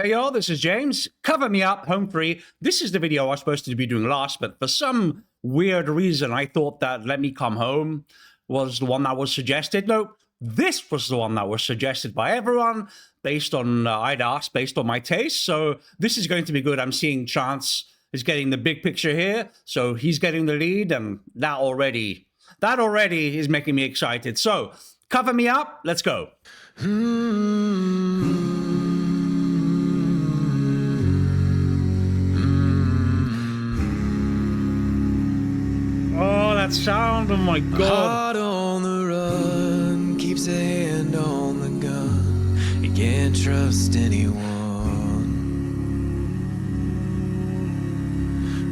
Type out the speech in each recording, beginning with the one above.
Hey y'all, this is James. Cover Me Up, Home Free. This is the video I was supposed to be doing last, but for some weird reason, I thought that Let Me Come Home was the one that was suggested. No, this was the one that was suggested by everyone based on, I'd asked, based on my taste. So this is going to be good. I'm seeing Chance is getting the big picture here. So he's getting the lead, and that already is making me excited. So cover me up. Let's go. Oh, that sound, oh my God. Heart on the run, keeps a hand on the gun. You can't trust anyone.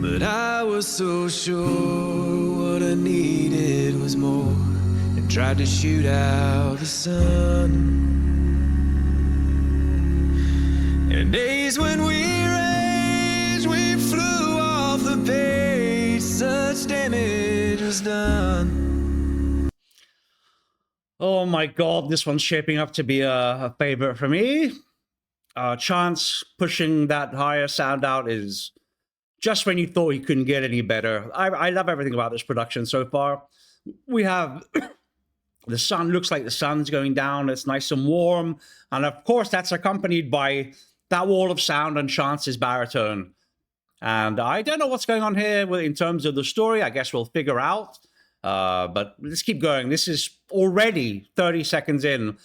But I was so sure what I needed was more, and tried to shoot out the sun. And days when we raged, we flew off the page, such damage was done. Oh my God, this one's shaping up to be a favorite for me. Chance pushing that higher sound out is just when you thought he couldn't get any better. I love everything about this production so far. We have the sun, looks like the sun's going down. It's nice and warm. And of course, that's accompanied by that wall of sound and Chance's baritone. And I don't know what's going on here in terms of the story. I guess we'll figure out. But let's keep going. This is already 30 seconds in.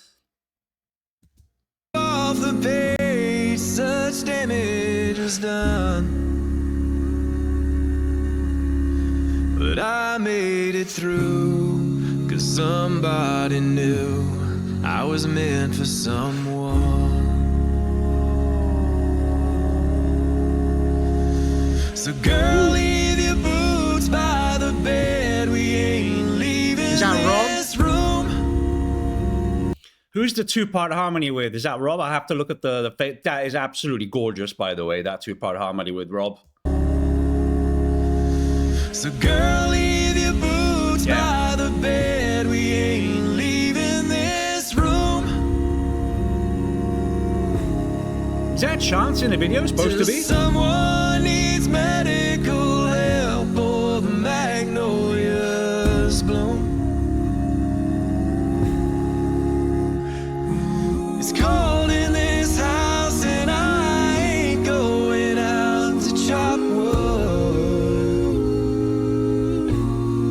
Off the page, such damage was done. But I made it through, 'cause somebody knew I was meant for someone. So girl, leave your boots by the bed. We ain't leaving this room. Who's the two-part harmony with? Is that Rob? I have to look at the that is absolutely gorgeous, by the way, that two-part harmony with Rob. So girl, leave your boots by the bed. We ain't leaving this room. Is that Chance in the video supposed to be? Someone needs medical help, or the magnolias bloom. It's cold in this house, and I ain't going out to chop wood.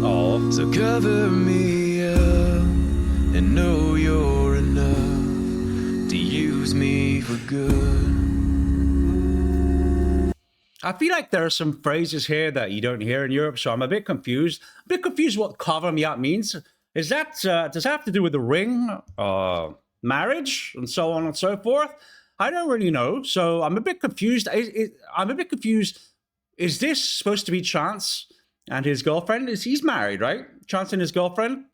Oh. So cover me up and know you're enough to use me for good. I feel like there are some phrases here that you don't hear in Europe, so I'm a bit confused. What cover me up means. Is that, does that have to do with the ring, marriage, and so on and so forth? I don't really know, so I'm a bit confused. Is this supposed to be Chance and his girlfriend? He's married, right? Chance and his girlfriend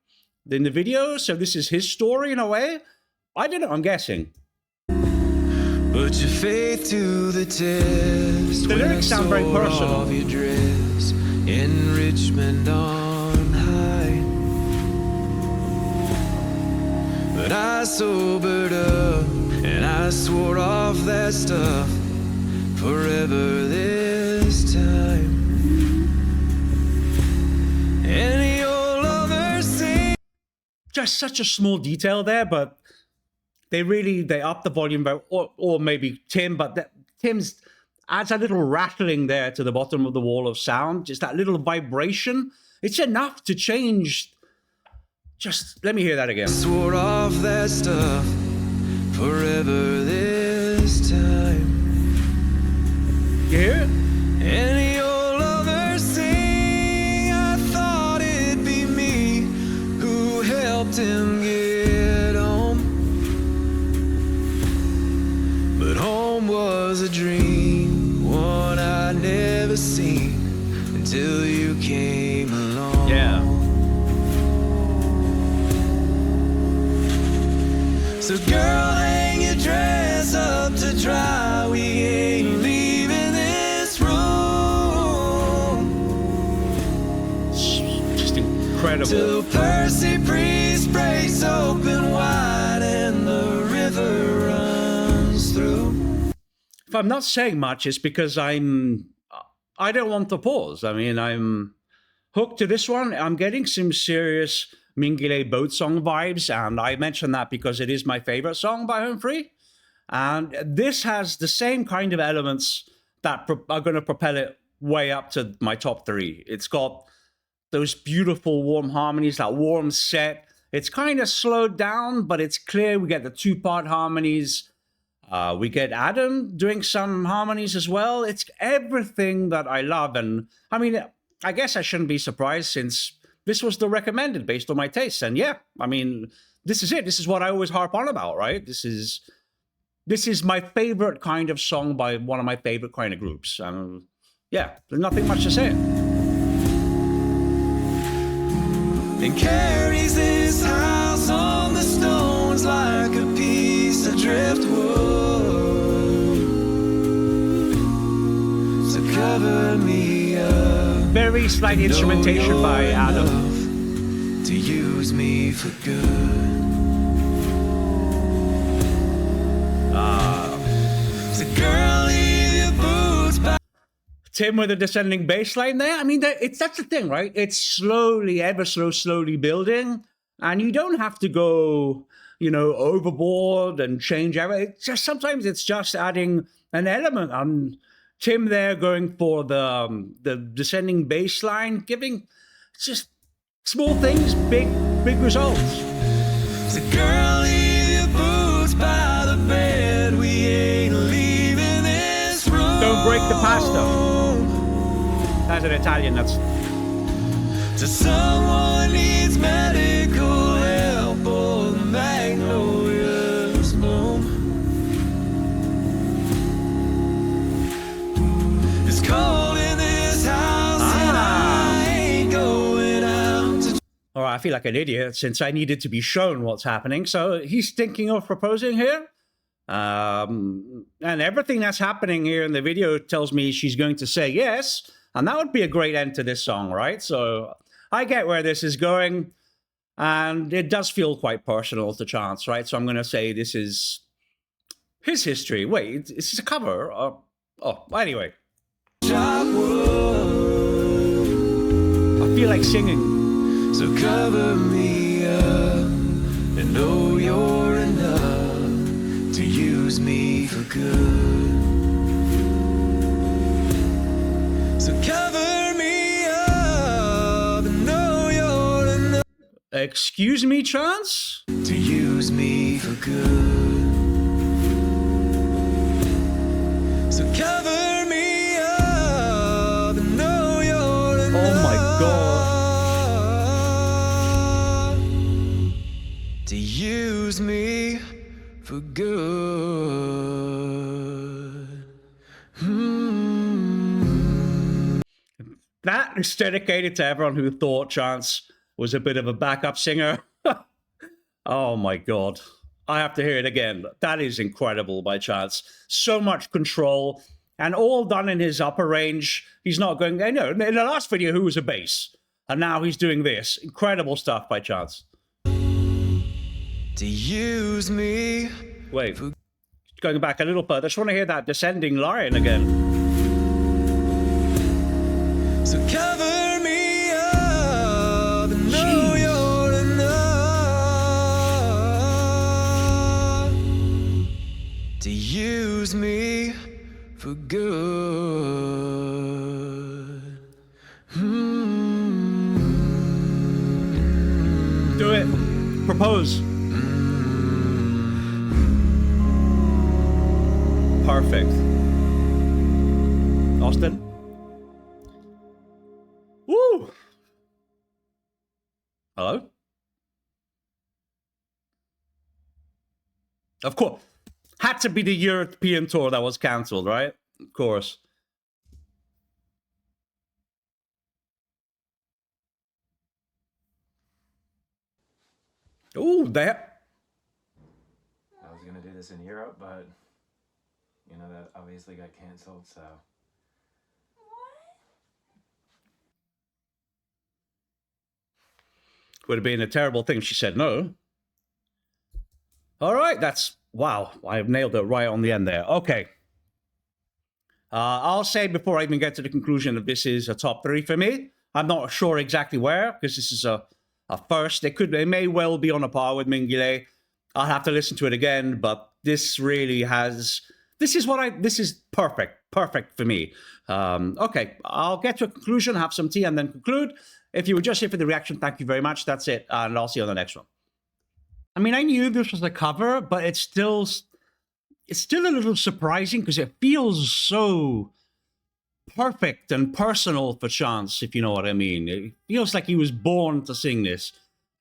in the video, so this is his story in a way? I don't know, I'm guessing. Put your faith to the test. The lyrics sound very personal. Off your dress in Richmond on high. But I sobered up and I swore off that stuff forever this time. Any old lover sing. Just such a small detail there, but they up the volume, or maybe Tim, but Tim's adds a little rattling there to the bottom of the wall of sound, just that little vibration. It's enough to change. Just let me hear that again. Swore off that stuff forever this time. You hear it? Any old lover sing, I thought it'd be me who helped him get home. But home was a dream, one I'd never seen until you came along. Yeah. So girl, hang your dress up to dry. We ain't leaving this room. Just incredible. Till Percy Priest breaks open wide and the river runs through. if I'm not saying much, it's because I don't want to pause. I mean, I'm hooked to this one. I'm getting some serious Mingile boat song vibes, and I mention that because it is my favorite song by Home Free. And this has the same kind of elements that are going to propel it way up to my top three. It's got those beautiful warm harmonies, that warm set. It's kind of slowed down, but it's clear. We get the two-part harmonies. We get Adam doing some harmonies as well. It's everything that I love. And I mean, I guess I shouldn't be surprised since this was the recommended based on my tastes. And yeah, I mean, this is it. This is what I always harp on about, right? This is my favorite kind of song by one of my favorite kind of groups. Yeah, there's nothing much to say. And carries this house on the stones like a piece of driftwood. So cover me up. Very slight instrumentation by Adam. To use me for good. So girl, leave your boots back. Tim with a descending bass line there. I mean, that's the thing, right? It's slowly, ever so slowly building, and you don't have to go, overboard and change everything. It's just sometimes it's just adding an element. Tim there going for the descending bass line, giving just small things, big results. So girl, leave your boots by the bed. We ain't leaving this room. Don't break the pasta. As an Italian, that's... So someone needs medical help or the magnolias bloom. It's cold in this house and I ain't going out to... All right, I feel like an idiot since I needed to be shown what's happening. So he's thinking of proposing here. And everything that's happening here in the video tells me she's going to say yes. And that would be a great end to this song, right? So I get where this is going. And it does feel quite personal to Chance, right? So I'm going to say this is his history. Wait, is this a cover? Anyway. I feel like singing. So cover me up and know you're enough to use me for good. So cover me up and know you're enough. Excuse me, Chance? To use me for good. So cover me up and know you're enough. Oh my God. To use me for good. That is dedicated to everyone who thought Chance was a bit of a backup singer. Oh my God. I have to hear it again. That is incredible by Chance. So much control and all done in his upper range. He's not going, in the last video, who was a bass? And now he's doing this. Incredible stuff by Chance. To use me. Wait, going back a little further, I just want to hear that descending line again. So cover me up and know you're enough to use me for good. Do it. Propose. Perfect. Austin? Woo! Hello? Of course. Had to be the European tour that was cancelled, right? Of course. Ooh, that. I was gonna do this in Europe, but that obviously got canceled, so. Would have been a terrible thing if she said no. All right, that's... Wow, I have nailed it right on the end there. Okay. I'll say before I even get to the conclusion that this is a top 3 for me. I'm not sure exactly where, because this is a first. It may well be on a par with Mingile. I'll have to listen to it again, but this really has. This is perfect for me. Okay, I'll get to a conclusion, have some tea, and then conclude. If you were just here for the reaction, thank you very much. That's it, and I'll see you on the next one. I mean, I knew this was a cover, but it's still a little surprising because it feels so perfect and personal for Chance, if you know what I mean. It feels like he was born to sing this.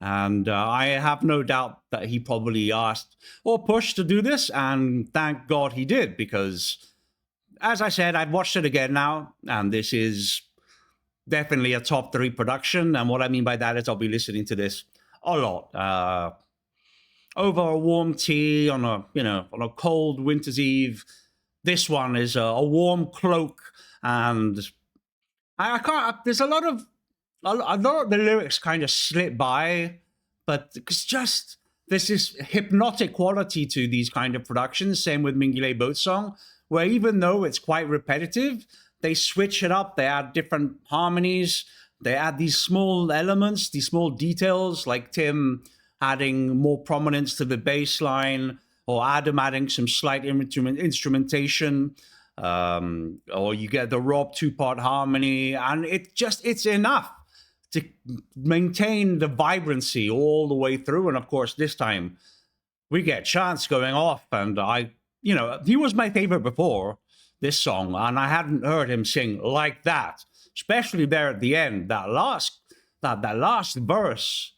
And I have no doubt that he probably asked or pushed to do this, and thank God he did, because, as I said, I've watched it again now, and this is definitely a top 3 production. And what I mean by that is I'll be listening to this a lot. Over a warm tea on a cold winter's eve. This one is a warm cloak, and I can't. There's a lot of the lyrics kind of slip by, but it's just there's this hypnotic quality to these kind of productions. Same with Mingile Boat Song, where even though it's quite repetitive, they switch it up. They add different harmonies. They add these small elements, these small details, like Tim adding more prominence to the bass line, or Adam adding some slight instrumentation, or you get the Rob 2-part harmony, and it's enough to maintain the vibrancy all the way through. And of course, this time we get Chance going off, and he was my favorite before this song, and I hadn't heard him sing like that, especially there at the end, that last verse.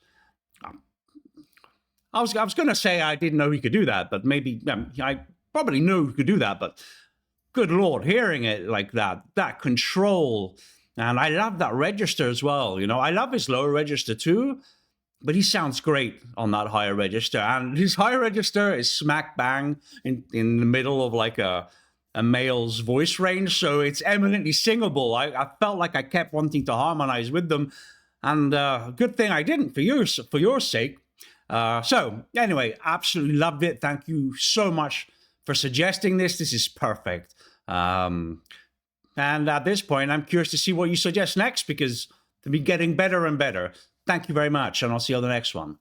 I was going to say I didn't know he could do that, but maybe I probably knew he could do that. But good Lord, hearing it like that control, and I love that register as well. I love his lower register too, but he sounds great on that higher register, and his higher register is smack bang in the middle of like a male's voice range, so it's eminently singable. I felt like I kept wanting to harmonize with them, and good thing I didn't for your sake. So anyway, absolutely loved it. Thank you so much for suggesting this. This is perfect. And at this point, I'm curious to see what you suggest next, because to be getting better and better. Thank you very much, and I'll see you on the next one.